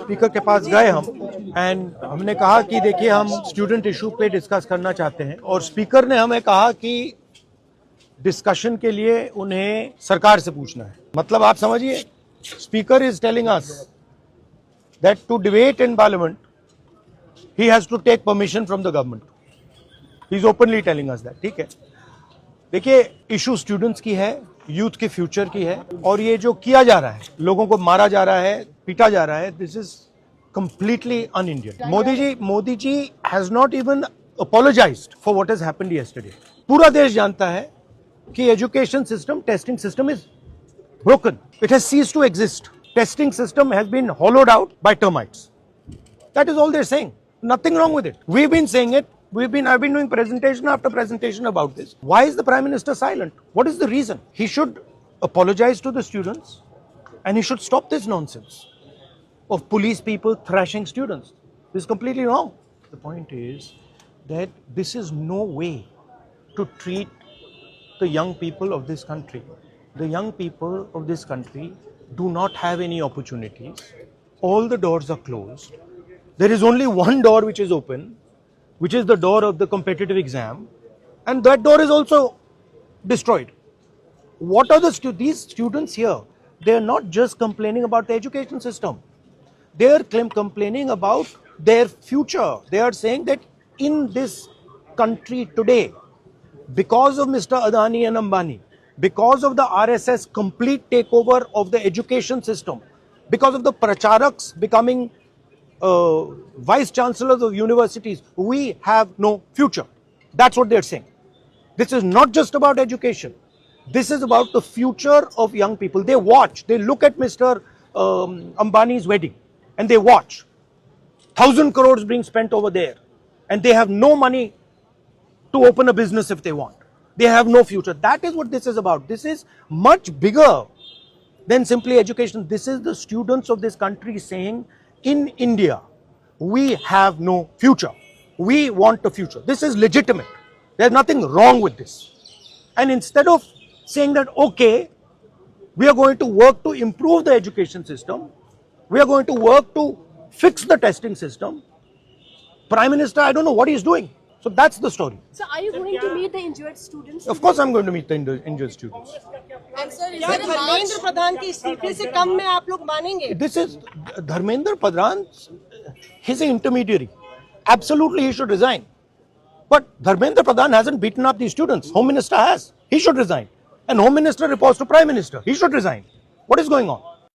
Speaker के पास गए हम एंड हमने कहा कि देखिए हम स्टूडेंट इशू पे डिस्कस करना चाहते हैं और स्पीकर ने हमें कहा कि डिस्कशन के लिए उन्हें सरकार से पूछना है। मतलब आप समझिए, speaker is telling us that to debate in parliament he has to take permission from the government. He is openly telling us that. ठीक है, देखिए इशू स्टूडेंट्स की है, यूथ के फ्यूचर की है, और ये जो किया जा रहा है, लोगों को मारा जा रहा है, पीटा जा रहा है, this is completely un Indian. Modi ji has not even apologised for what has happened yesterday. पूरा देश जानता है कि education system, testing system is broken. It has ceased to exist. Testing system has been hollowed out by termites. That is all they're saying. Nothing wrong with it. We've been saying it. I've been doing presentation after presentation about this. Why is the Prime Minister silent? What is the reason? He should apologize to the students and he should stop this nonsense of police people thrashing students. This is completely wrong. The point is that this is no way to treat the young people of this country. The young people of this country do not have any opportunities. All the doors are closed. There is only one door which is open, which is the door of the competitive exam, and that door is also destroyed. What are these students here? They are not just complaining about the education system. They are complaining about their future. They are saying that in this country today, because of Mr. Adani and Ambani, because of the RSS complete takeover of the education system, because of the pracharaks becoming vice chancellors of universities, we have no future. That's what they're saying. This is not just about education. This is about the future of young people. They watch, they look at Mr. Ambani's wedding and they watch 1,000 crores being spent over there, and they have no money to open a business if they want. They have no future. That is what this is about. This is much bigger than simply education. This is the students of this country saying, in India, we have no future. We want a future. This is legitimate. There's nothing wrong with this. And instead of saying that, okay, we are going to work to improve the education system, we are going to work to fix the testing system, Prime Minister, I don't know what he's doing. So that's the story. So are you going to meet the injured students? Of course I'm going to meet the injured students. And sir, is क्या there a march? Dharmendra Pradhan की इस्तीफे से कम में आप लोग मानेंगे? This is Dharmendra Pradhan. He's an intermediary. Absolutely he should resign. But Dharmendra Pradhan hasn't beaten up these students. Home Minister has. He should resign. And Home Minister reports to Prime Minister. He should resign. What is going on?